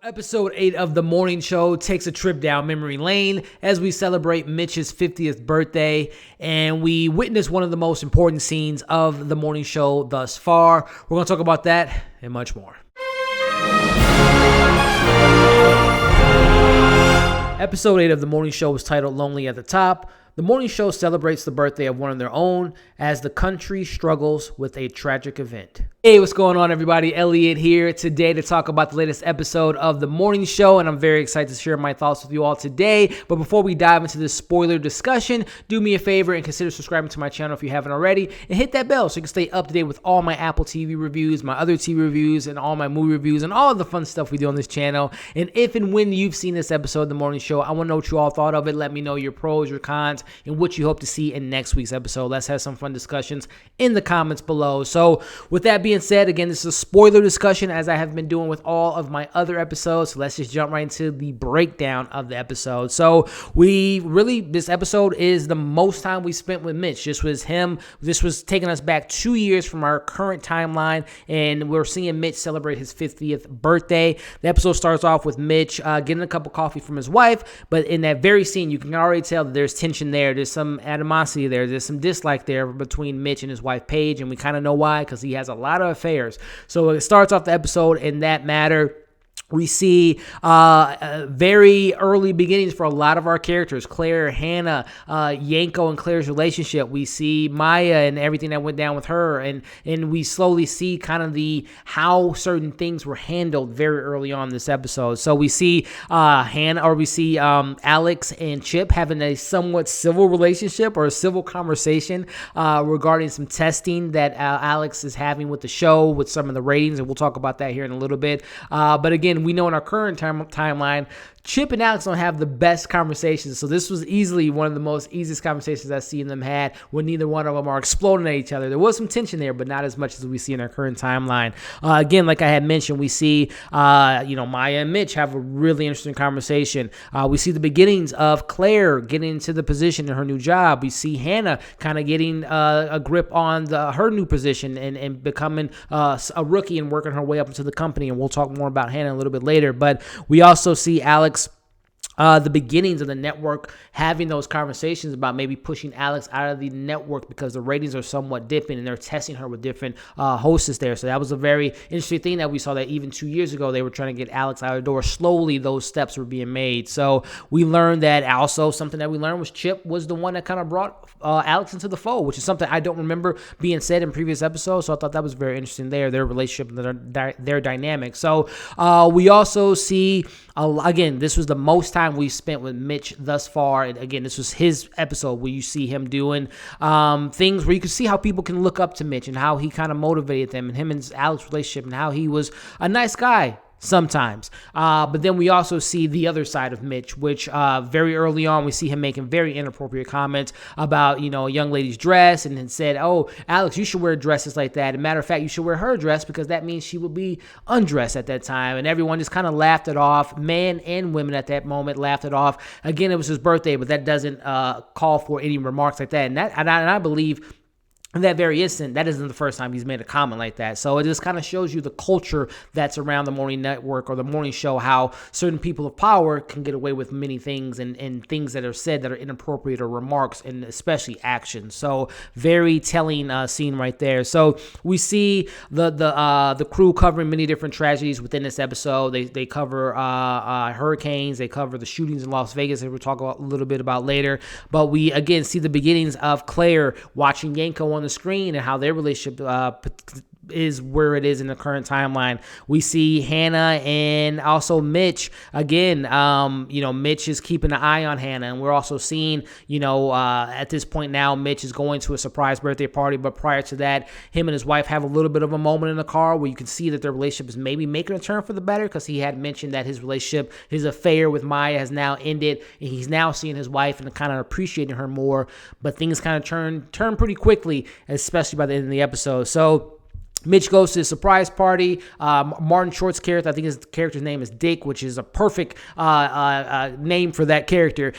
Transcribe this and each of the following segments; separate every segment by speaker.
Speaker 1: Episode 8 of The Morning Show takes a trip down memory lane as we celebrate Mitch's 50th birthday, and we witness one of the most important scenes of The Morning Show thus far. We're going to talk about that and much more. Episode 8 of The Morning Show was titled Lonely at the Top. The Morning Show celebrates the birthday of one of their own as the country struggles with a tragic event. Hey, what's going on, everybody? Elliot here today to talk about the latest episode of The Morning Show, and I'm very excited to share my thoughts with you all today. But before we dive into this spoiler discussion, do me a favor and consider subscribing to my channel if you haven't already, and hit that bell so you can stay up to date with all my Apple TV reviews, my other TV reviews, and all my movie reviews, and all of the fun stuff we do on this channel. And if and when you've seen this episode of The Morning Show, I want to know what you all thought of it. Let me know your pros, your cons, and what you hope to see in next week's episode. Let's have some fun discussions in the comments below. So with that being said, again, this is a spoiler discussion as I have been doing with all of my other episodes. So let's just jump right into the breakdown of the episode. So this episode is the most time we spent with Mitch. This was taking us back 2 years from our current timeline, and we're seeing Mitch celebrate his 50th birthday. The episode starts off with Mitch getting a cup of coffee from his wife, but in that very scene, you can already tell that there's tension there. There's some animosity there. There's some dislike there between Mitch and his wife, Paige, and we kind of know why, because he has a lot of affairs. So it starts off the episode in that matter. We see very early beginnings for a lot of our characters. Claire, Hannah, Yanko and Claire's relationship. We see Maya and everything that went down with her. And we slowly see kind of how certain things were handled very early on in this episode. So we see Alex and Chip having a somewhat civil relationship or a civil conversation regarding some testing that Alex is having with the show with some of the ratings. And we'll talk about that here in a little bit. But again, we know in our current timeline, Chip and Alex don't have the best conversations, so this was easily one of the easiest conversations I've seen them had when neither one of them are exploding at each other. There was some tension there, but not as much as we see in our current timeline. Again, like I had mentioned, we see Maya and Mitch have a really interesting conversation. We see the beginnings of Claire getting into the position in her new job. We see Hannah kind of getting a grip on her new position and becoming a rookie and working her way up into the company, and we'll talk more about Hannah a little bit later. But we also see Alex, the beginnings of the network having those conversations about maybe pushing Alex out of the network because the ratings are somewhat dipping, and they're testing her with different hosts there. So that was a very interesting thing that we saw, that even 2 years ago they were trying to get Alex out of the door. Slowly those steps were being made. So we learned that also something that we learned was Chip was the one that kind of brought Alex into the fold, which is something I don't remember being said in previous episodes. So I thought that was very interesting there, their relationship and their dynamic. So we also see, again, this was the most time we spent with Mitch thus far. And again, this was his episode where you see him doing things where you can see how people can look up to Mitch and how he kind of motivated them, and him and Alex's relationship, and how he was a nice guy sometimes. But then we also see the other side of Mitch, which very early on we see him making very inappropriate comments about, a young lady's dress, and then said, "Oh, Alex, you should wear dresses like that. As a matter of fact, you should wear her dress because that means she would be undressed at that time." And everyone just kind of laughed it off. Men and women at that moment laughed it off. Again, it was his birthday, but that doesn't call for any remarks like that. And I believe in that very instant, that isn't the first time he's made a comment like that. So it just kind of shows you the culture that's around the morning network or the morning show, how certain people of power can get away with many things and things that are said that are inappropriate, or remarks, and especially actions. So very telling scene right there. So we see the crew covering many different tragedies within this episode. They cover hurricanes. They cover the shootings in Las Vegas that we'll talk a little bit about later. But we, again, see the beginnings of Claire watching Yanko on the screen and how their relationship is where it is in the current timeline. We see Hannah and also Mitch. Again, Mitch is keeping an eye on Hannah, and we're also seeing, at this point now, Mitch is going to a surprise birthday party, but prior to that, him and his wife have a little bit of a moment in the car where you can see that their relationship is maybe making a turn for the better, because he had mentioned that his affair with Maya has now ended, and he's now seeing his wife and kind of appreciating her more, but things kind of turn pretty quickly, especially by the end of the episode. So Mitch goes to the surprise party. Martin Short's character, I think his character's name is Dick, which is a perfect name for that character.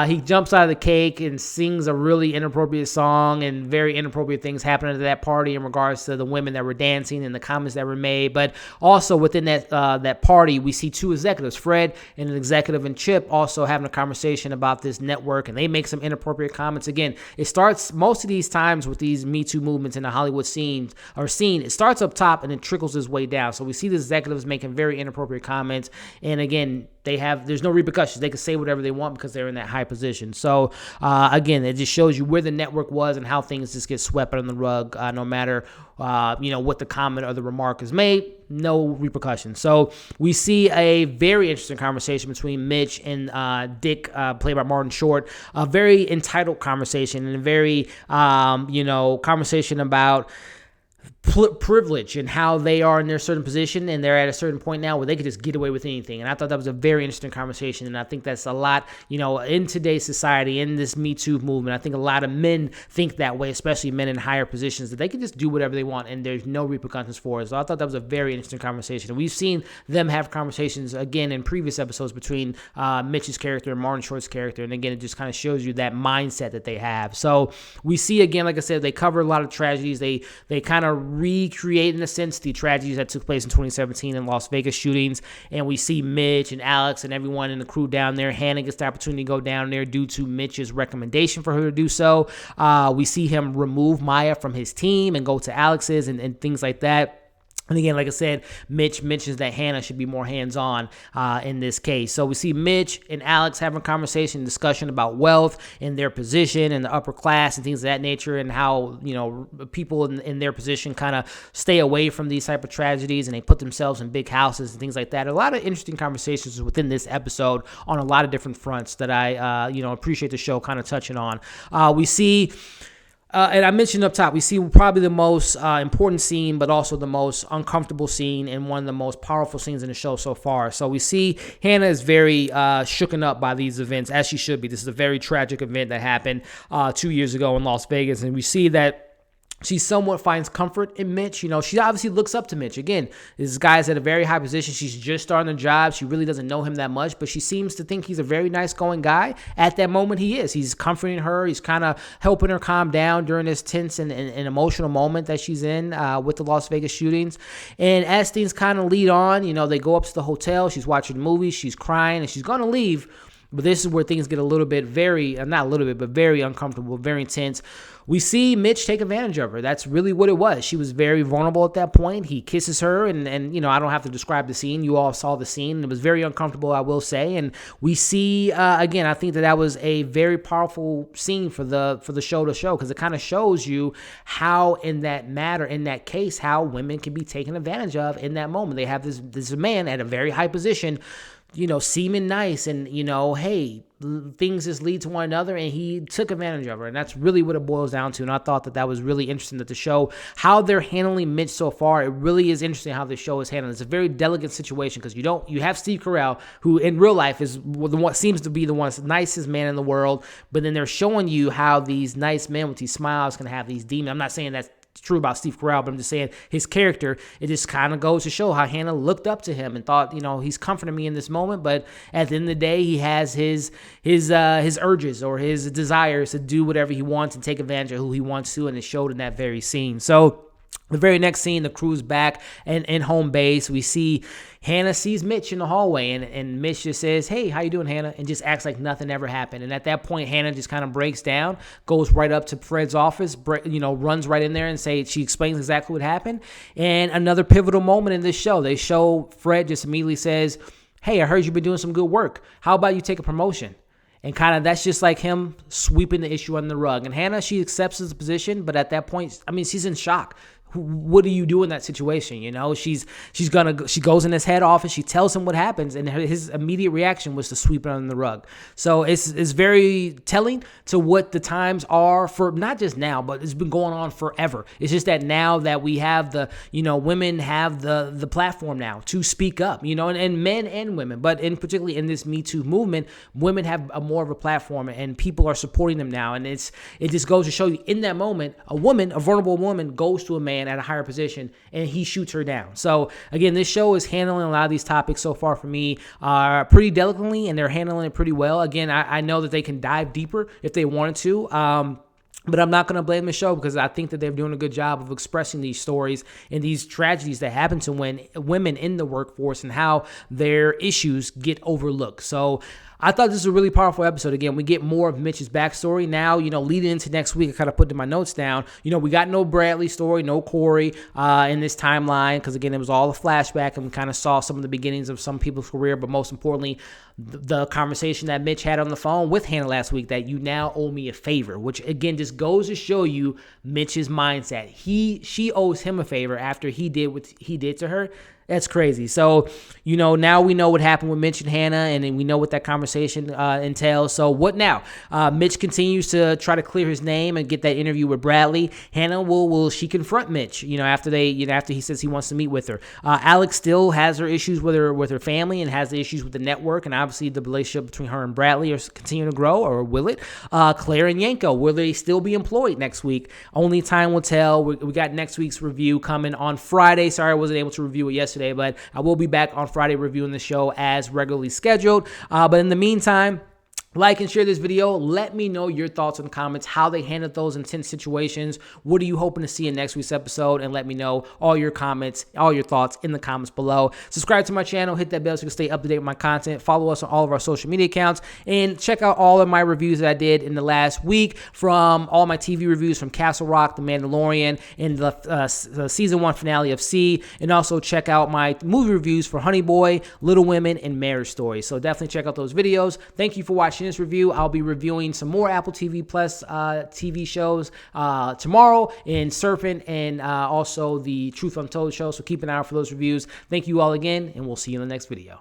Speaker 1: He jumps out of the cake and sings a really inappropriate song, and very inappropriate things happen at that party in regards to the women that were dancing and the comments that were made. But also within that party, we see two executives, Fred and an executive and Chip, also having a conversation about this network, and they make some inappropriate comments. Again, it starts most of these times with these Me Too movements in the Hollywood scene. It starts up top and then trickles its way down. So we see the executives making very inappropriate comments, and again, there's no repercussions. They can say whatever they want because they're in that high position. So again, it just shows you where the network was and how things just get swept under the rug, no matter what the comment or the remark is made. No repercussions. So we see a very interesting conversation between Mitch and Dick, played by Martin Short. A very entitled conversation, and a very conversation about privilege and how they are in their certain position, and they're at a certain point now where they could just get away with anything. And I thought that was a very interesting conversation, and I think that's a lot, in today's society, in this Me Too movement. I think a lot of men think that way, especially men in higher positions, that they can just do whatever they want and there's no repercussions for it. So I thought that was a very interesting conversation. And we've seen them have conversations again in previous episodes between Mitch's character and Martin Short's character, and again, it just kind of shows you that mindset that they have. So we see, again, like I said, they cover a lot of tragedies. They kind of recreate, in a sense, the tragedies that took place in 2017 in Las Vegas shootings. And we see Mitch and Alex and everyone in the crew down there. Hannah gets the opportunity to go down there due to Mitch's recommendation for her to do so. We see him remove Maya from his team and go to Alex's and things like that. And again, like I said, Mitch mentions that Hannah should be more hands-on in this case. So we see Mitch and Alex having a conversation, discussion about wealth and their position and the upper class and things of that nature, and how, people in their position kind of stay away from these type of tragedies, and they put themselves in big houses and things like that. A lot of interesting conversations within this episode on a lot of different fronts that I, appreciate the show kind of touching on. We see... and I mentioned up top, we see probably the most important scene, but also the most uncomfortable scene and one of the most powerful scenes in the show so far. So we see Hannah is very shooken up by these events, as she should be. This is a very tragic event that happened 2 years ago in Las Vegas, and we see that she somewhat finds comfort in Mitch. She obviously looks up to Mitch. Again, this guy's at a very high position. She's just starting the job. She really doesn't know him that much, but she seems to think he's a very nice going guy. At that moment, he is. He's comforting her. He's kind of helping her calm down during this tense and emotional moment that she's in with the Las Vegas shootings. And as things kind of lead on, they go up to the hotel. She's watching movies. She's crying, and she's going to leave. But this is where things get a little bit not a little bit, but very uncomfortable, very intense. We see Mitch take advantage of her. That's really what it was. She was very vulnerable at that point. He kisses her, and I don't have to describe the scene. You all saw the scene. It was very uncomfortable, I will say. And we see, again, I think that was a very powerful scene for the show to show, because it kind of shows you how in that case, how women can be taken advantage of in that moment. They have this man at a very high position, seeming nice, and, hey, things just lead to one another, and he took advantage of her, and that's really what it boils down to. And I thought that was really interesting, that the show, how they're handling Mitch so far, it really is interesting how the show is handling. It's a very delicate situation, because you have Steve Carell, who in real life is the one, seems to be the one nicest man in the world, but then they're showing you how these nice men with these smiles can have these demons. I'm not saying that's true about Steve Carell, but I'm just saying his character, it just kind of goes to show how Hannah looked up to him and thought, he's comforting me in this moment, but at the end of the day, he has his urges or his desires to do whatever he wants and take advantage of who he wants to, and it showed in that very scene. So the very next scene, the crew's back in home base. We see Hannah sees Mitch in the hallway, and Mitch just says, "Hey, how you doing, Hannah?" and just acts like nothing ever happened. And at that point, Hannah just kind of breaks down, goes right up to Fred's office, runs right in there and she explains exactly what happened. And another pivotal moment in this show, they show Fred just immediately says, "Hey, I heard you've been doing some good work. How about you take a promotion?" And kind of that's just like him sweeping the issue under the rug. And Hannah, she accepts his position, but at that point, she's in shock. What do you do in that situation? She goes in his head office. She tells him what happens, and his immediate reaction was to sweep it under the rug. So it's very telling to what the times are for not just now, but it's been going on forever. It's just that now that we have women have the platform now to speak up, and men and women, but particularly in this Me Too movement, women have more of a platform, and people are supporting them now. And it just goes to show you, in that moment, a vulnerable woman goes to a man man at a higher position, and he shoots her down. So again, this show is handling a lot of these topics so far for me pretty delicately, and they're handling it pretty well. Again, I know that they can dive deeper if they wanted to. But I'm not going to blame the show because I think that they're doing a good job of expressing these stories and these tragedies that happen to women in the workforce and how their issues get overlooked. So I thought this was a really powerful episode. Again, we get more of Mitch's backstory. Now, leading into next week, I kind of put in my notes down. We got no Bradley story, no Corey in this timeline because, again, it was all a flashback and we kind of saw some of the beginnings of some people's career. But most importantly, the conversation that Mitch had on the phone with Hannah last week that you now owe me a favor, which, again, just goes to show you Mitch's mindset. She owes him a favor after he did what he did to her. That's crazy. So, now we know what happened with Mitch and Hannah, and then we know what that conversation entails. So what now? Mitch continues to try to clear his name and get that interview with Bradley. Hannah will she confront Mitch? After he says he wants to meet with her. Alex still has her issues with her family and has the issues with the network, and obviously the relationship between her and Bradley are continuing to grow, or will it? Claire and Yanko, will they still be employed next week? Only time will tell. We got next week's review coming on Friday. Sorry I wasn't able to review it yesterday, but I will be back on Friday reviewing the show as regularly scheduled. But in the meantime, like and share this video. Let me know your thoughts in the comments, how they handled those intense situations. What are you hoping to see in next week's episode? And let me know all your comments, all your thoughts in the comments below. Subscribe to my channel, hit that bell so you can stay up to date with my content. Follow us on all of our social media accounts, and check out all of my reviews that I did in the last week, from all my TV reviews from Castle Rock, The Mandalorian, and the season 1 finale of C. And also check out my movie reviews for Honey Boy, Little Women, and Marriage Story. So definitely check out those videos. Thank you for watching this review. I'll be reviewing some more Apple TV Plus TV shows tomorrow, in Serpent, and also the Truth Untold show. So keep an eye out for those reviews. Thank you all again, and we'll see you in the next video.